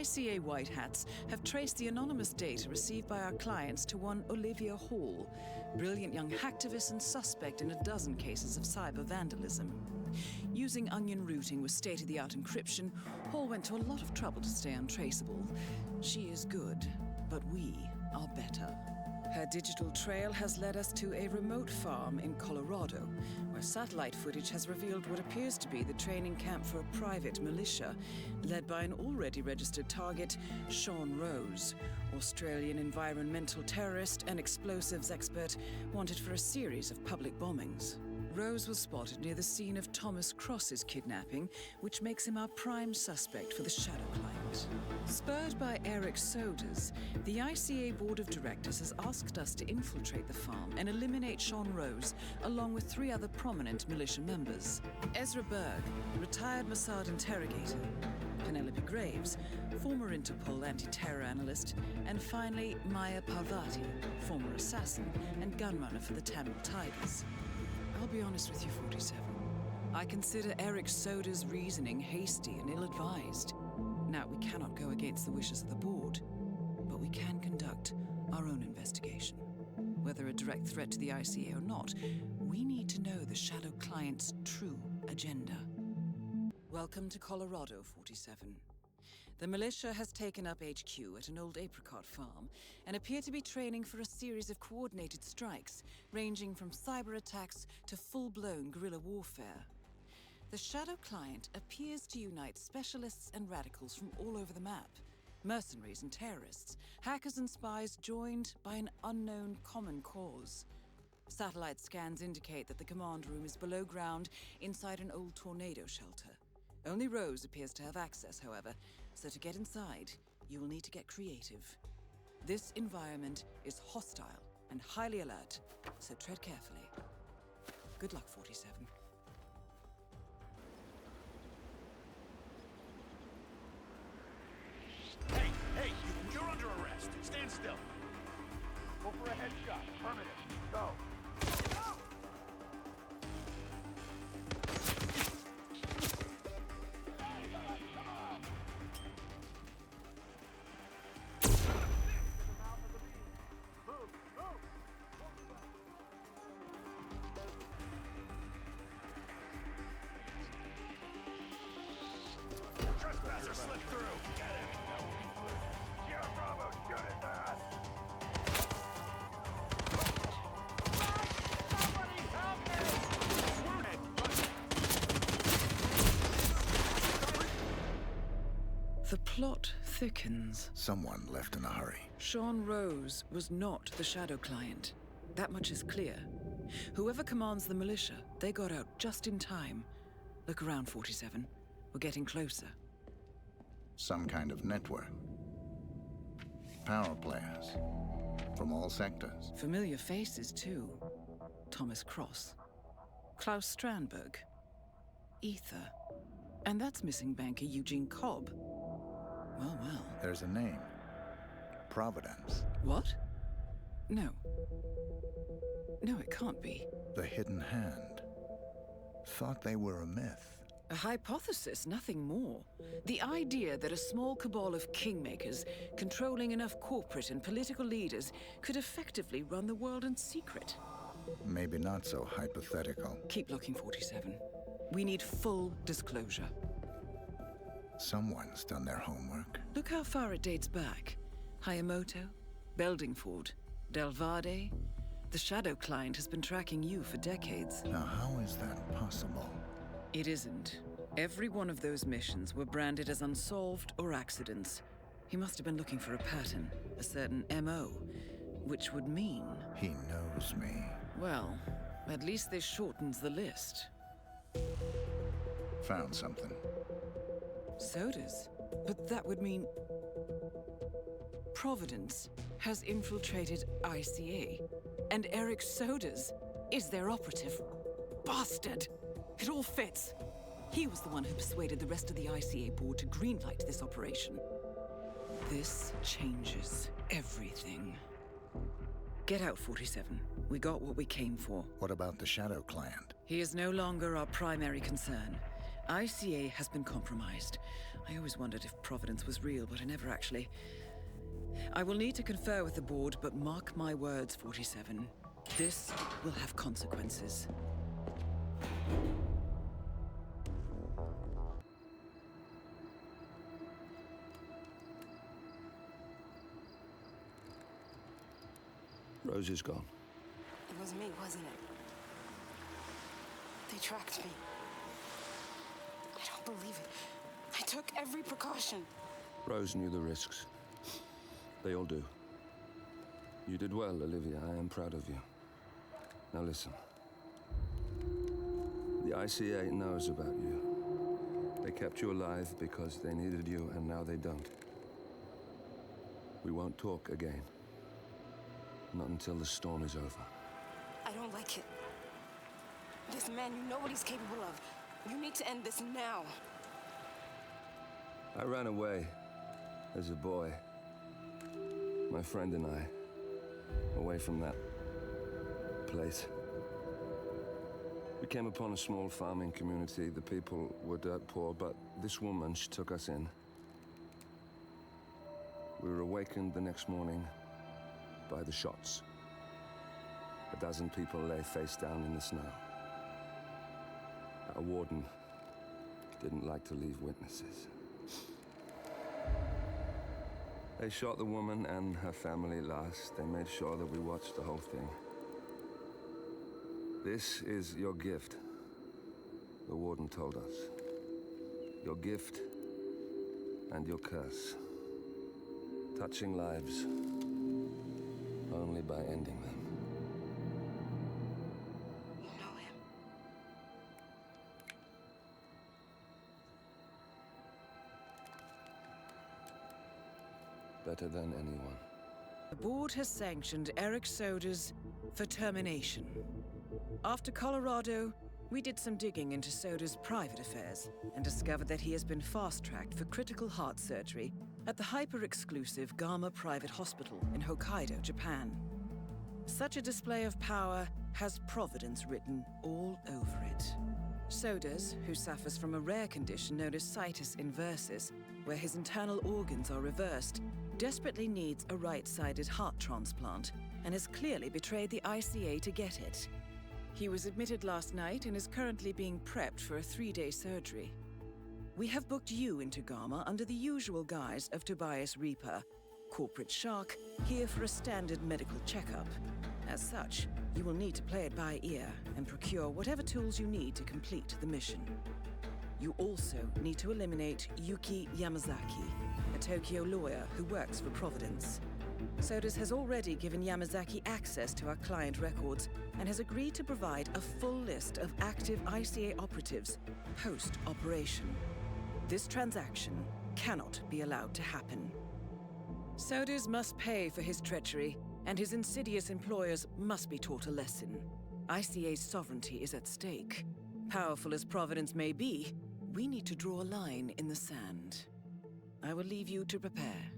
ICA White Hats have traced the anonymous data received by our clients to one Olivia Hall, brilliant young hacktivist and suspect in a dozen cases of cyber vandalism. Using onion routing with state-of-the-art encryption, Hall went to a lot of trouble to stay untraceable. She is good, but we are better. Her digital trail has led us to a remote farm in Colorado, where satellite footage has revealed what appears to be the training camp for a private militia, led by an already registered target, Sean Rose, Australian environmental terrorist and explosives expert wanted for a series of public bombings. Rose was spotted near the scene of Thomas Cross's kidnapping, which makes him our prime suspect for the Shadow Client. Spurred by Eric Soders, the ICA Board of Directors has asked us to infiltrate the farm and eliminate Sean Rose, along with 3 other prominent militia members. Ezra Berg, retired Mossad interrogator, Penelope Graves, former Interpol anti-terror analyst, and finally Maya Parvati, former assassin and gunrunner for the Tamil Tigers. I'll be honest with you, 47. I consider Eric Soda's reasoning hasty and ill-advised. Now, we cannot go against the wishes of the board, but we can conduct our own investigation. Whether a direct threat to the ICA or not, we need to know the Shadow Client's true agenda. Welcome to Colorado, 47. The militia has taken up HQ at an old apricot farm and appear to be training for a series of coordinated strikes, ranging from cyber attacks to full-blown guerrilla warfare. The Shadow Client appears to unite specialists and radicals from all over the map. Mercenaries and terrorists, hackers and spies joined by an unknown common cause. Satellite scans indicate that the command room is below ground inside an old tornado shelter. Only Rose appears to have access, however, so to get inside, you will need to get creative. This environment is hostile and highly alert, so tread carefully. Good luck, 47. Hey, you're under arrest. Stand still. Go for a headshot. Permanent. Go. Trespasser slipped through. Get him. Sierra Bravo, shoot his ass. Somebody help me! The plot thickens. Someone left in a hurry. Sean Rose was not the Shadow Client. That much is clear. Whoever commands the militia, they got out just in time. Look around, 47. We're getting closer. Some kind of network. Power players. From all sectors. Familiar faces, too. Thomas Cross. Klaus Strandberg. Ether. And that's missing banker Eugene Cobb. Well, well. There's a name. Providence. What? No. No, it can't be. The Hidden Hand. Thought they were a myth. A hypothesis, nothing more. The idea that a small cabal of kingmakers, controlling enough corporate and political leaders, could effectively run the world in secret. Maybe not so hypothetical. Keep looking, 47. We need full disclosure. Someone's done their homework. Look how far it dates back. Hayamoto, Beldingford, Delvade. The Shadow Client has been tracking you for decades. Now, how is that possible? It isn't. Every one of those missions were branded as unsolved or accidents. He must have been looking for a pattern, a certain MO, which would mean... He knows me. Well, at least this shortens the list. Found something. Sodas? But that would mean... Providence has infiltrated ICA, and Eric Sodas is their operative. Bastard! It all fits. He was the one who persuaded the rest of the ICA board to greenlight this operation. This changes everything. Get out, 47. We got what we came for. What about the Shadow Client? He is no longer our primary concern. ICA has been compromised. I always wondered if Providence was real, but I never actually... I will need to confer with the board, but mark my words, 47. This will have consequences. Rose is gone. It was me, wasn't it? They tracked me. I don't believe it. I took every precaution. Rose knew the risks. They all do. You did well, Olivia. I am proud of you. Now listen. The ICA knows about you. They kept you alive because they needed you, and now they don't. We won't talk again. Not until the storm is over. I don't like it. This man, you know what he's capable of. You need to end this now. I ran away as a boy. My friend and I, away from that place. We came upon a small farming community. The people were dirt poor, but this woman, she took us in. We were awakened the next morning by the shots. A dozen people lay face down in the snow. Our warden didn't like to leave witnesses. They shot the woman and her family last. They made sure that we watched the whole thing. This is your gift, the warden told us. Your gift and your curse. Touching lives only by ending them. You know him. Better than anyone. The board has sanctioned Eric Soda's for termination. After Colorado, we did some digging into Soda's private affairs and discovered that he has been fast-tracked for critical heart surgery at the hyper-exclusive Gama Private Hospital in Hokkaido, Japan. Such a display of power has Providence written all over it. Sodas, who suffers from a rare condition known as situs inversus, where his internal organs are reversed, desperately needs a right-sided heart transplant and has clearly betrayed the ICA to get it. He was admitted last night and is currently being prepped for a 3-day surgery. We have booked you into Gama under the usual guise of Tobias Reaper, corporate shark, here for a standard medical checkup. As such, you will need to play it by ear and procure whatever tools you need to complete the mission. You also need to eliminate Yuki Yamazaki, a Tokyo lawyer who works for Providence. Sodas has already given Yamazaki access to our client records and has agreed to provide a full list of active ICA operatives post-operation. This transaction cannot be allowed to happen. Sodas must pay for his treachery, and his insidious employers must be taught a lesson. ICA's sovereignty is at stake. Powerful as Providence may be, we need to draw a line in the sand. I will leave you to prepare.